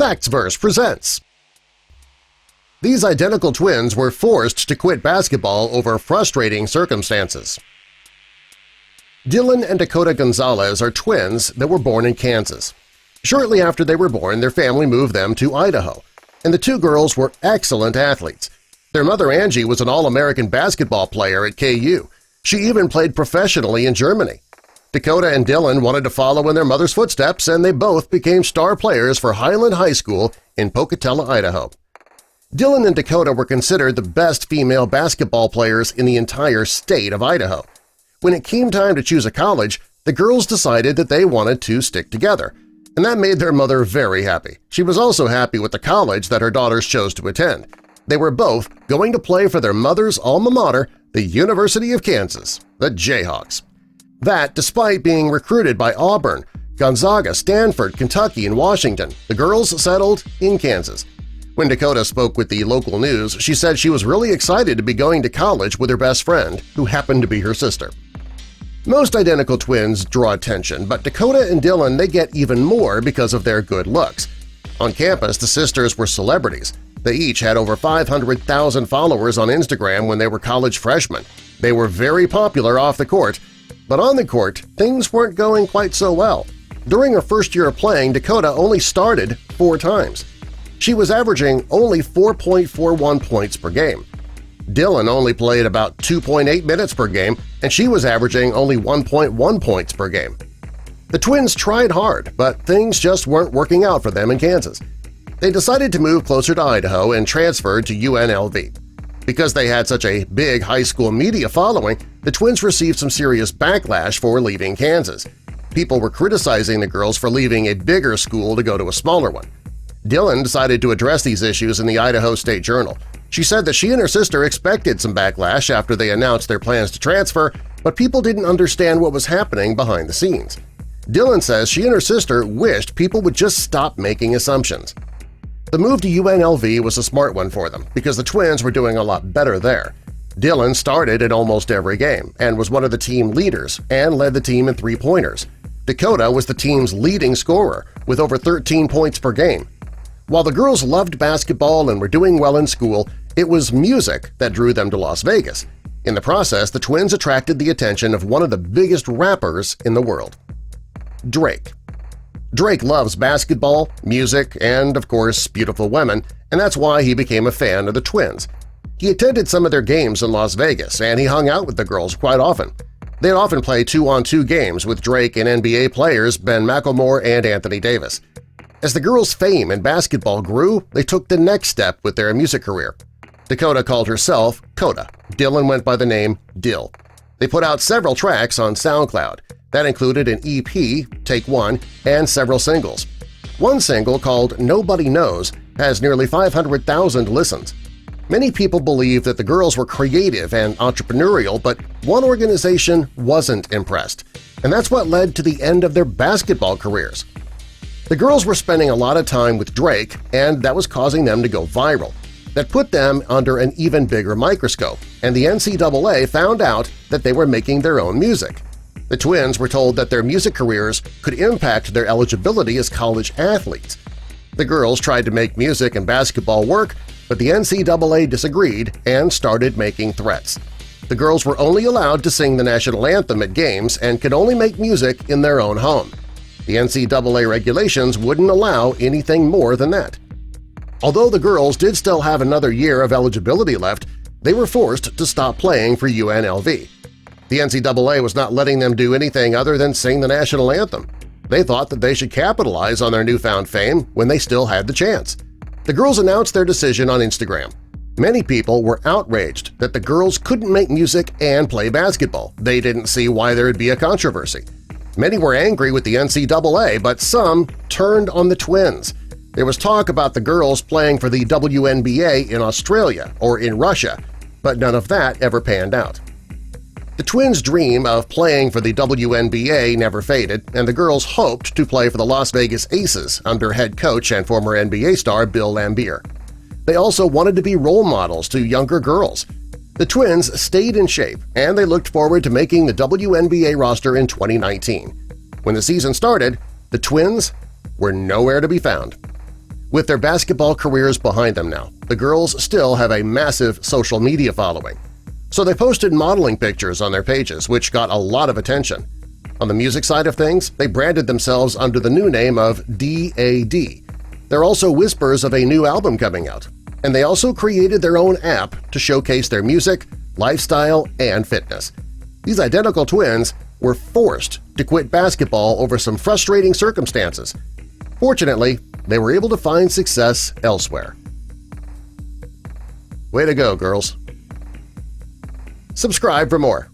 Factsverse presents. These identical twins were forced to quit basketball over frustrating circumstances. Dylan and Dakota Gonzalez are twins that were born in Kansas. Shortly after they were born, their family moved them to Idaho, and the two girls were excellent athletes. Their mother Angie was an All-American basketball player at KU. She even played professionally in Germany. Dakota and Dylan wanted to follow in their mother's footsteps, and they both became star players for Highland High School in Pocatello, Idaho. Dylan and Dakota were considered the best female basketball players in the entire state of Idaho. When it came time to choose a college, the girls decided that they wanted to stick together, and that made their mother very happy. She was also happy with the college that her daughters chose to attend. They were both going to play for their mother's alma mater, the University of Kansas, the Jayhawks. That, despite being recruited by Auburn, Gonzaga, Stanford, Kentucky, and Washington, the girls settled in Kansas. When Dakota spoke with the local news, she said she was really excited to be going to college with her best friend, who happened to be her sister. Most identical twins draw attention, but Dakota and Dylan they get even more because of their good looks. On campus, the sisters were celebrities. They each had over 500,000 followers on Instagram when they were college freshmen. They were very popular off the court, but on the court, things weren't going quite so well. During her first year of playing, Dakota only started 4 times. She was averaging only 4.41 points per game. Dylan only played about 2.8 minutes per game, and she was averaging only 1.1 points per game. The twins tried hard, but things just weren't working out for them in Kansas. They decided to move closer to Idaho and transferred to UNLV. Because they had such a big high school media following, the twins received some serious backlash for leaving Kansas. People were criticizing the girls for leaving a bigger school to go to a smaller one. Dylan decided to address these issues in the Idaho State Journal. She said that she and her sister expected some backlash after they announced their plans to transfer, but people didn't understand what was happening behind the scenes. Dylan says she and her sister wished people would just stop making assumptions. The move to UNLV was a smart one for them because the twins were doing a lot better there. Dylan started in almost every game and was one of the team leaders and led the team in three-pointers. Dakota was the team's leading scorer with over 13 points per game. While the girls loved basketball and were doing well in school, it was music that drew them to Las Vegas. In the process, the twins attracted the attention of one of the biggest rappers in the world, Drake. Drake loves basketball, music, and, of course, beautiful women, and that's why he became a fan of the twins. He attended some of their games in Las Vegas, and he hung out with the girls quite often. They'd often play 2-on-2 games with Drake and NBA players Ben McLemore and Anthony Davis. As the girls' fame in basketball grew, they took the next step with their music career. Dakota called herself Coda. Dylan went by the name Dill. They put out several tracks on SoundCloud. That included an EP, Take One, and several singles. One single called Nobody Knows has nearly 500,000 listens. Many people believe that the girls were creative and entrepreneurial, but one organization wasn't impressed, and that's what led to the end of their basketball careers. The girls were spending a lot of time with Drake, and that was causing them to go viral. That put them under an even bigger microscope, and the NCAA found out that they were making their own music. The twins were told that their music careers could impact their eligibility as college athletes. The girls tried to make music and basketball work, but the NCAA disagreed and started making threats. The girls were only allowed to sing the national anthem at games and could only make music in their own home. The NCAA regulations wouldn't allow anything more than that. Although the girls did still have another year of eligibility left, they were forced to stop playing for UNLV. The NCAA was not letting them do anything other than sing the national anthem. They thought that they should capitalize on their newfound fame when they still had the chance. The girls announced their decision on Instagram. Many people were outraged that the girls couldn't make music and play basketball. They didn't see why there would be a controversy. Many were angry with the NCAA, but some turned on the twins. There was talk about the girls playing for the WNBA in Australia or in Russia, but none of that ever panned out. The twins' dream of playing for the WNBA never faded, and the girls hoped to play for the Las Vegas Aces under head coach and former NBA star Bill Laimbeer. They also wanted to be role models to younger girls. The twins stayed in shape, and they looked forward to making the WNBA roster in 2019. When the season started, the twins were nowhere to be found. With their basketball careers behind them now, the girls still have a massive social media following. So they posted modeling pictures on their pages, which got a lot of attention. On the music side of things, they branded themselves under the new name of DAD. There are also whispers of a new album coming out, and they also created their own app to showcase their music, lifestyle, and fitness. These identical twins were forced to quit basketball over some frustrating circumstances. Fortunately, they were able to find success elsewhere. Way to go, girls! Subscribe for more.